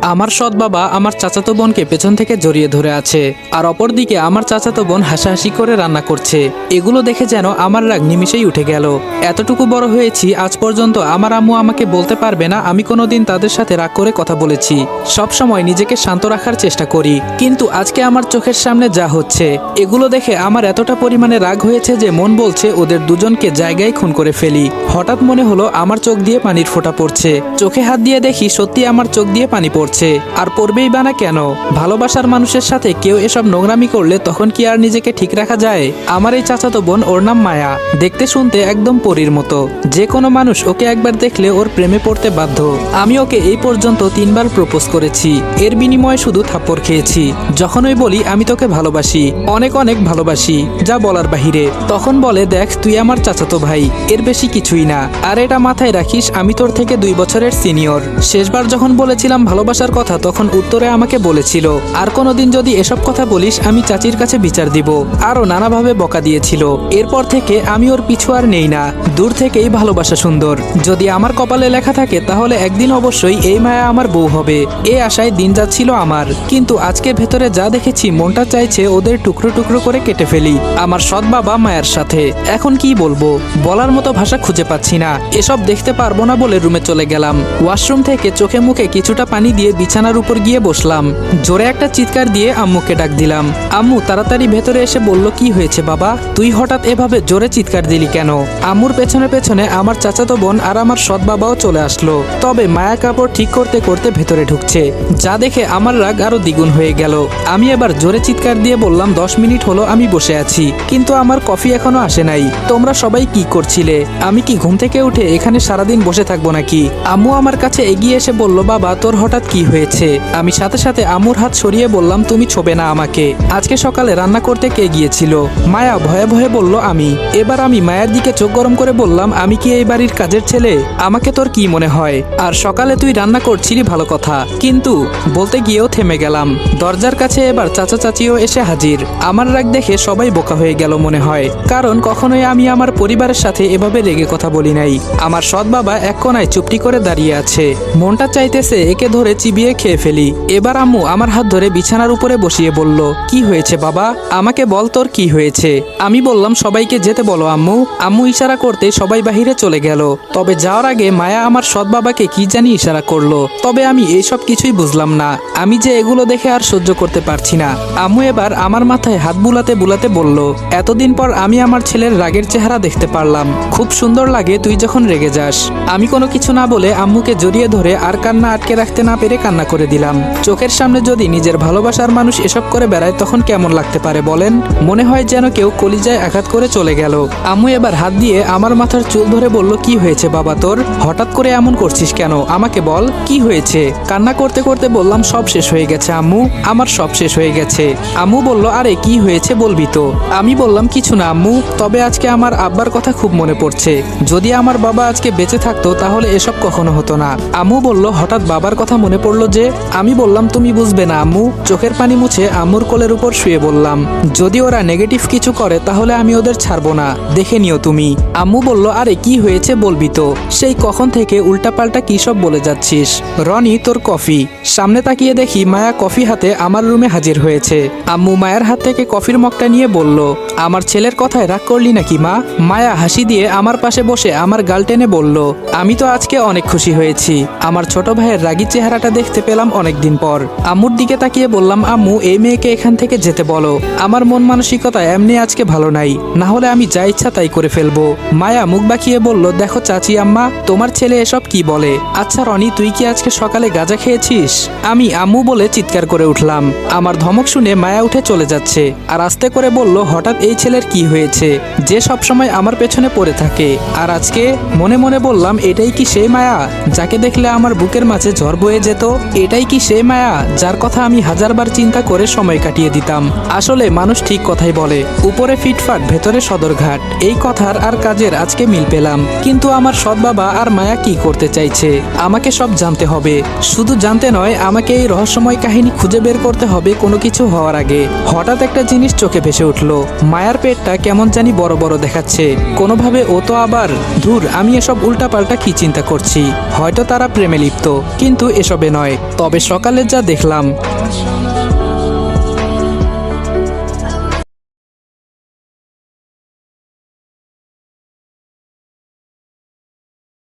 আমার সৎ বাবা আমার চাচাতো বোনকে পেছন থেকে জড়িয়ে ধরে আছে, আর অপরদিকে আমার চাচাতো বোন হাসাহাসি করে রান্না করছে। এগুলো দেখে যেন আমার রাগ নিমিষেই উঠে গেল। এতটুকু বড় হয়েছি, আজ পর্যন্ত আমার আম্মু আমাকে বলতে পারবে না আমি কোনোদিন তাদের সাথে রাগ করে কথা বলেছি। সব সময় নিজেকে শান্ত রাখার চেষ্টা করি, কিন্তু আজকে আমার চোখের সামনে যা হচ্ছে এগুলো দেখে আমার এতটা পরিমাণে রাগ হয়েছে যে মন বলছে ওদের দুজনকে জায়গায় খুন করে ফেলি। হঠাৎ মনে হলো আমার চোখ দিয়ে পানির ফোঁটা পড়ছে। চোখে হাত দিয়ে দেখি সত্যি আমার চোখ দিয়ে পানি পড়ছে। আর পড়বেই বা না কেন? ভালোবাসার মানুষের সাথে কেউ এসব নোংরামি করলে তখন কি আর নিজেকে ঠিক রাখা যায়? আমার এই চাচাতো বোন, ওর নাম মায়া, দেখতে শুনতে একদম পরীর মতো। যে কোনো মানুষ ওকে একবার দেখলে ওর প্রেমে পড়তে বাধ্য। আমি ওকে এই পর্যন্ত 3 বার প্রপোজ করেছি, এর বিনিময়ে শুধু থাপ্পড় খেয়েছি। যখন ওই বলি আমি তোকে ভালোবাসি, অনেক অনেক ভালোবাসি, যা বলার বাহিরে, তখন বলে দেখ তুই আমার চাচাতো ভাই, এর বেশি কিছুই না। আর এটা মাথায় রাখিস আমি তোর থেকে 2 বছরের সিনিয়র। শেষবার যখন বলেছিলাম ভালোবাসার কথা তখন উত্তরে আমাকে বলেছিল আর কোনোদিন যদি এসব কথা বলিস আমি চাচির কাছে বিচার দিব। আরও নানাভাবে বকা দিয়েছিল। এরপর থেকে আমি ওর পিছু আর নেই না। দূর থেকেই ভালোবাসা সুন্দর। যদি আমার কপালে লেখা থাকে তাহলে একদিন অবশ্যই এই মায়া আমার বউ হবে, এই আশায় দিন যাচ্ছিল আমার। কিন্তু আজকে ভেতরে যা দেখেছি মনটা চাইছে ওদের টুকরো টুকরো করে কেটে ফেলি। আমার সৎ বাবা মায়ের সাথে এখন কি বলবো, বলার মতো ভাষা খুঁজে পাচ্ছি না। এসব দেখতে পারবো না বলে রুমে চলে গেলাম। ওয়াশরুম থেকে চোখে মুখে কিছুটা পানি দিয়ে বিছানার উপর গিয়ে বসলাম। জোরে একটা চিৎকার দিয়ে আম্মুকে ডাক দিলাম। আম্মু তাড়াতাড়ি ভেতরে এসে বলল কি হয়েছে বাবা, তুই হঠাৎ এভাবে জোরে চিৎকার দিলি কেন? আম্মুর পেছনে পেছনে আমার চাচাতো বোন আর আমার সৎ বাবাও চলে আসলো। তবে মায়া কাপড় ঠিক করতে করতে ভেতরে ঢুকছে, যা দেখে আমার রাগ আরো দ্বিগুণ হয়ে গেল। আমি এবার জোরে চিৎকার দিয়ে বললাম 10 মিনিট হলো আমি বসে আছি, কিন্তু আমার কফি এখনো আসে নাই। তোমরা সবাই কি করছিলে? আমি কি ঘুম থেকে উঠে এখানে সারাদিন বসে থাকবো নাকি? আম্মু আমার কাছে এগিয়ে এসে বলল বাবা তোর হঠাৎ কি হয়েছে? আমি সাথে সাথে আম্মুর হাত সরিয়ে বললাম তুমি ছোবে না আমাকে, আজকে সকালে রান্না করতে কে গিয়েছিল? মায়া ভয়ে ভয়ে বলল আমি। এবার আমি মায়ের দিকে চোখ গরম করে বললাম আমি কি এই বাড়ির কাজের ছেলে? আমাকে তোর কি মনে হয়? আর সকালে তুই রান্না করছিলি ভালো কথা, কিন্তু বলতে গিয়েও থেমে গেলাম। দরজার কাছে এবার চাচা চাচিও এসে হাজির। আমার রাগ দেখে সবাই বোকা হয়ে গেল মনে হয়, কারণ কখনোই আমি আমার পরিবারের সাথে এভাবে রেগে কথা বলি নাই। আমার সৎ বাবা এক কোনায় চুপটি করে দাঁড়িয়ে আছে, মনটা চাইতেছে একে ধরে চিবিয়ে খেয়ে ফেলি। এবার আম্মু আমার হাত ধরে বিছানার উপরে বসিয়ে বলল কি হয়েছে বাবা, আমাকে বল তোর কি হয়েছে? আমি বললাম সবাইকে যেতে বলো আম্মু। আম্মু ইশারা করতে সবাই বাহিরে চলে গেল। তবে যাওয়ার আগে মায়া আমার সৎ বাবাকে কি জানি ইশারা করলো, তবে আমি এইসব কিছুই বুঝলাম না। আমি যে এগুলো দেখে আর সহ্য করতে পারছি না। আম্মু এবার আমার মাথায় হাত বুলাতে বুলাতে বলল এতদিন পর আমি আমার ছেলের রাগের চেহারা দেখতে পারলাম। খুব সুন্দর লাগে তুই যখন রেগে যাস। আমি কোনো কিছু না বলে আম্মুকে জড়িয়ে ধরে আর কান্না আটকে রাখতে না পেরে কান্না করে দিলাম। চোখের সামনে যদি নিজের ভালোবাসার মানুষ এসব করে বেড়ায় তখন কেমন লাগতে পারে বলেন? মনে হয় যেন কেউ কলিজায় আঘাত করে চলে গেল। আম্মু এবার হাত দিয়ে আমার মাথার চুল ধরে বলল কি হয়েছে বাবা তোর, হঠাৎ করে এমন করছিস কেন? আমাকে বল কি হয়েছে? কান্না করতে করতে বললাম সব শেষ হয়ে গেছে আম্মু, আমার সব শেষ হয়ে গেছে। আম্মু বলল আরে কি হয়েছে বলবি তো? আমি বললাম কিছু না আম্মু, তবে আজকে আমার আব্বার কথা খুব মনে পড়ছে। যদি আমার বাবা আজকে বেঁচে থাকতো তাহলে এসব কখনো হতো না। আম্মু বলল হঠাৎ বাবার কথা মনে পড়লো যে? আমি বললাম তুমি বুঝবে না আম্মু। চোখের পানি মুছে আম্মুর কোলের উপর শুয়ে বললাম যদি ওরা নেগেটিভ কিছু করে তাহলে আমি ওদের ছাড়বো না, দেখে নিও তুমি। আম্মু বলল আরে কি হয়েছে বলবি তো? সেই কখন থেকে উল্টাপাল্টা কি সব বলে যাচ্ছিস। রনি তোর কফি। সামনে তাকিয়ে দেখি মায়া কফি হাতে আমার রুমে হাজির হয়েছে। আম্মু মায়ের হাত থেকে কফির মগটা নিয়ে বলল আমার ছেলের কথায় রাগ করলি নাকি মা? মায়া হাসি দিয়ে আমার পাশে বসে আমার গাল টেনে বলল আমি তো আজকে অনেক খুশি হয়েছি। আমার ছোট ভাইয়ের রাগী চেহারাটা দেখতে পেলাম অনেকদিন পর। আম্মুর দিকে তাকিয়ে বললাম আম্মু এই মেয়েকে এখান থেকে যেতে বলো, আমার মন মানসিকতা এমনি আজকে ভালো নাই, না হলে আমি যা ইচ্ছা তাই করে ফেলবো। মায়া মুখ বাঁকিয়ে বলল দেখো চাচি আম্মা তোমার ছেলে এসব কি বলে। আচ্ছা রনি তুই কি আজকে সকালে গাঁজা খেয়েছিস? আমি আম্মু বলে চিৎকার করে উঠলাম। আমার ধমক শুনে মায়া উঠে চলে যাচ্ছে আর আস্তে করে বলল হঠাৎ এই ছেলের কি হয়েছে যে সব সময় আমার পেছনে পড়ে থাকে? আর আজকে? মনে মনে বললাম এটাই কি সেই মায়া যাকে দেখলে আমার বুকের মাঝে ঝড় বয়ে যেত? এটাই কি সেই মায়া যার কথা আমি হাজারবার চিন্তা করে সময় কাটিয়ে দিতাম? আসলে মানুষ ঠিক কথাই বলে, উপরে ফিটফাট ভেতরে সদরঘাট। এই কথার আর কাজের আজকে মিল পেলাম। কিন্তু আমার সৎ বাবা আর মায়া কি করতে চাইছে আমাকে সব জানতে হবে। শুধু জানতে নয়, আমাকে এই রহস্যময় কাহিনী খুঁজে বের করতে হবে কোনো কিছু হওয়ার আগে। হঠাৎ একটা জিনিস চোখে ভেসে উঠলো, মায়া মায়ার পেটটা কেমন জানি বড় বড় দেখাচ্ছে। কোনোভাবে ও তো আবার ধুর, আমি এসব উল্টাপাল্টা কি চিন্তা করছি। হয়তো তারা প্রেমে লিপ্ত, কিন্তু এসবে নয়। তবে সকালে যা দেখলাম